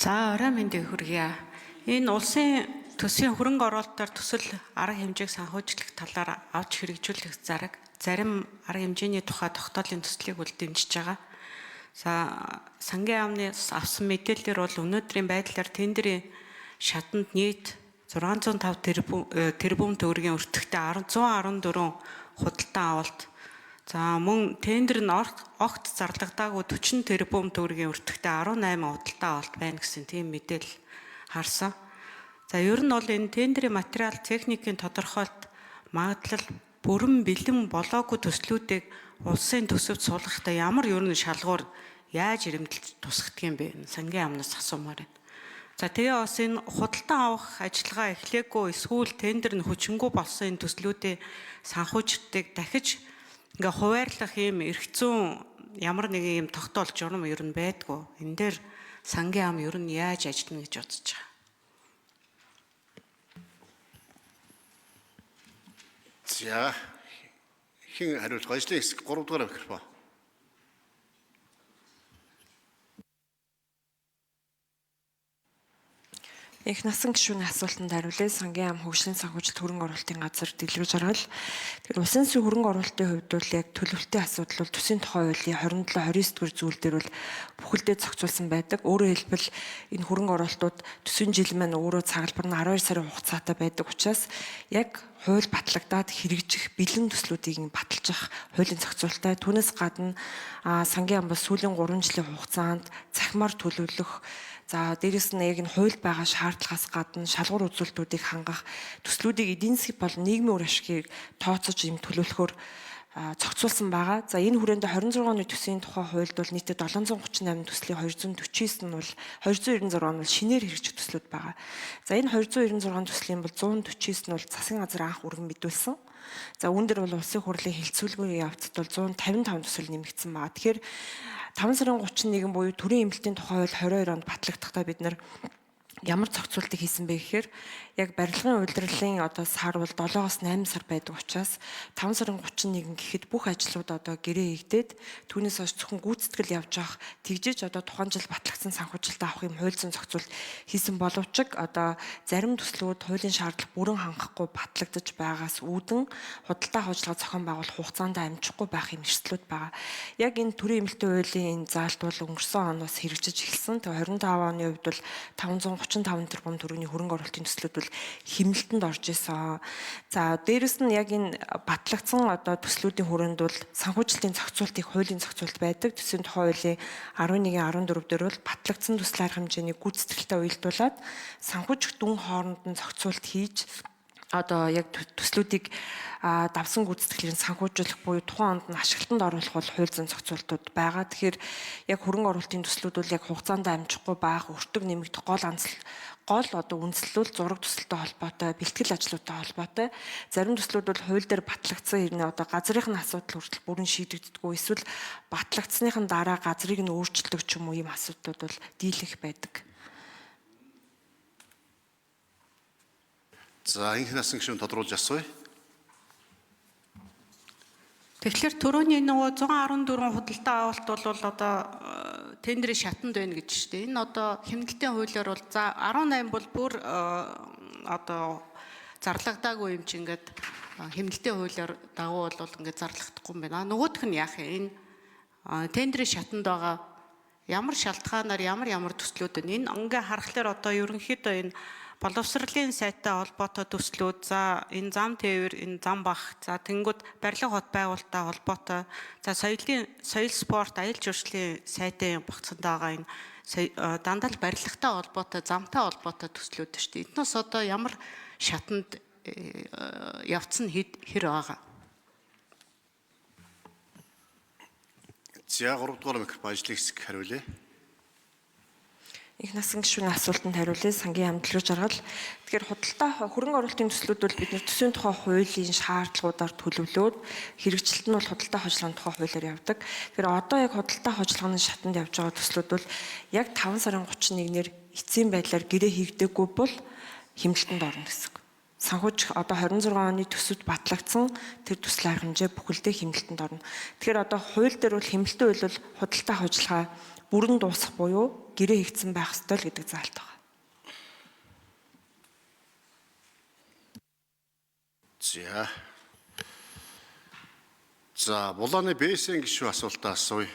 За орой мэндийг хүргье. Энэ улсын төсвийн хөрөнгө оруулалтаар төсөл арга хэмжээг санхүүжлэх талаар авч хэрэгжүүлэх зарим арга хэмжээний тухай тогтоолын төслийг үл дэмжиж байгаа. За сангийн яамнаас авсан мэдээлэлээр бол өнөөдрийн байдлаар тендерийн шатанд нийт 605 тэрбум төгрөгийн өртөгтэй 114 худалдан авалт. За мөн тендер нь огт зарлагдаагүй 40 тэрбум төгрөгийн өртөгтэй 18 худалдан авалт байна гэсэн тийм мэдээлэл харсан. За ер нь бол энэ тендерийн материал техникийн тодорхойлт магадлал бүрэн бэлэн болоогүй төслүүдийг улсын төсөвт суулгахдаа ямар ер нь шалгуур яаж ирэмдэлж тусгах юм бэ? Сангийн яамнаас асуумаар байна. За тэгээ бас энэ худалдан авах ажиллагаа эхлээгүй эсвэл тендер нь хүчингүй болсон энэ төслүүдийн санхүүжилтийг дахиж ингээ хуваарлах юм эрх зүйн ямар нэгэн юм тогтоол журам ер нь байдгүй. Энэ дээр сангийн яам ер нь яаж ажиллана гэж бодож байгаа. За хин хариулт ажлын хэсэг 3 дугаар микрофон. Их насан гишүүний асуултанд хариулъя. Сангийн яам хөгжлийн санхүүжилт хөрөнгө оруулалтын газар дэлгэрүүлж гаргал. Тэгэхээр улсын төсвийн хөрөнгө оруулалтын хувьд бол яг төлөвлөлтийн асуудал бол төсвийн тухай хуулийн 27-29 дугаар зүйл дээр бол бүхэлдээ зохицуулсан байдаг. Өөрөөр хэлбэл энэ хөрөнгө оруулалтууд төсвийн жил маань өөрөө цаглбар нь 12 сарын хугацаатай байдаг учраас яг хууль батлагдаад хэрэгжих бэлэн төслүүдийг баталж авах хуулийн зохицуулалттай. Түүнээс гадна сангийн яам бол сүүлийн 3 жилийн хугацаанд цахимаар төлөвлөх. За дээрэс нь яг энэ хуульд байгаа шаардлагаас гадна шалгуур үзүүлэлтүүдийг хангах төслүүдийг эдийн засгийн болон нийгмийн үр ашгийг тооцож юм төлөвлөхөөр зохицуулсан байгаа. За энэ хүрээнд 26 оны төсвийн тухай хуульд бол нийтдээ 738 төслийн 249 нь бол 296 нь бол шинээр хэрэгжих төслүүд байгаа. За энэ 296 төслийн бол 149 нь бол засгийн газар анх өргөн мэдүүлсэн. За үүн дээр бол улсын хурлын хилцүүлгүүрийн явцад бол 155 төсөл нэмэгдсэн байгаа. Тэгэхээр 5 сарын 31 буюу төрийн эмнэлтийн тухай хууль 22 онд батлагдахдаа бид нар ямар зохицуултыг хийсэн бэ гэхээр яг барилгын удирдлын сар бол 7-8 сар байдаг учраас 5 сарын 31 гэхэд бүх ажлууд гэрээ хийгдээд түүнээс хойш зөвхөн гүйцэтгэл явж авах тэгжиж тухайн жил батлагдсан санхүүжилтээ авах юм хууль зүйн зохицуулт хийсэн боловч зарим төслүүд хуулийн шаардлага бүрэн хангахгүй батлагдаж байгаас үүдэн худалдаа хуучлага зохион байгуулах хугацаанд амжихгүй байх юм эрсдлүүд байгаа. Яг энэ төрийн эмнэлтийн хуулийн энэ заалт бол өнгөрсөн оноос хэрэгжиж эхэлсэн. Тэгээ 25 оны хувьд бол 535 тэрбум төгрөгийн хөрөнгө оруулалтын төслүүд бол хэмнэлтэнд орж исэн. За дээрэс нь яг энэ батлагдсан төслүүдийн хүрээнд бол санхүүжилтийн зохицуултыг хуулийн зохицуулт байдаг. Төсвийн тухай хуулийн 11-14 дээр бол батлагдсан төслийн арга хэмжээний гүйцэтгэлтэй уялдуулаад санхүүжих дүн хооронд нь зохицуулт хийж яг төслүүдийг давсан гүйцэтгэлийг санхүүжүүлэх буюу тухайн онд нь ашиглалтанд оруулах бол хууль зүйн зохицуултууд байгаа. Тэгэхээр яг хөрөнгө оруулалтын төслүүд бол яг хугацаанд амжихгүй байх, өртөг нэмэгдэх гол үндслэл зураг төсөлтэй холбоотой, бэлтгэл ажлуудтай холбоотой. Зарим төслүүд бол хууль дээр батлагдсан хэрнээ газрынхын асуудал хүртэл бүрэн шийдэгддэггүй, эсвэл батлагдсаныхан дараа газрыг нь өөрчилдөг ч юм уу ийм асуудлууд бол дийлэнх байдаг. За энэ насан гишүүн тодруулж асууя. Тэгэхээр төрөний нөгөө 114 худалдаа авалт бол тендерийн шатанд байна гэж шүү дээ. Энэ хэмнэлтийн хуулиар бол за 18 бол бүр зарлагдаагүй юм чи ингээд хэмнэлтийн хуулиар дагуу бол ингээд зарлагдахгүй юм байна. Нөгөөх нь яах юм? Энэ тендерийн шатанд байгаа ямар шалтгаанаар ямар төслүүд вэ? Энэ ингээ харахаар ерөнхийдөө энэ боловсролын сайтай холбоотой төслүүд, за энэ зам тээвэр, энэ зам бах, за тэнгууд барилга хот байгуулалттай холбоотой, за соёл спорт, аялал жуулчлалын сайтай багцанд байгаа энэ дандаа л барилгатай холбоотой, замтай холбоотой төслүүд шүү дээ. Эднээс ямар шатанд явцсан хэр байгаа? За 3 дугаар микрофон ажлын хэсэг хариулъя. Их насан гишүүний асуултанд хариулъя. Сангийн яам дэлгэрүүлж гаргал. Тэгэхээр худалдаа хөрөнгө оруулалтын төслүүд бол бид төсвийн тухай хуулийн шаардлагуудаар төлөвлөөд хэрэгжилт нь бол худалдаа хожлогын тухай хуулиар явдаг. Тэгэхээр яг худалдаа хожлогын шатанд явж байгаа төслүүд бол яг 5 сарын 31-ээр эцсийн байдлаар гэрээ хийгдээгүй бол хэмнэлтэнд орно гэсэн. Санхүүжих 26 оны төсөвд батлагдсан тэр төслийн арга хэмжээ бүхэлдээ хэмнэлтэнд орно. Тэгэхээр хууль дээр бол хэмнэлтийн хууль бол худалдаа хожлогоо бүрэн дуусах буюу гэрээ хийгдсэн байх ёстой л гэдэг заалт байна. За. За, булааны бээсийн гишүү асуултаа асууя.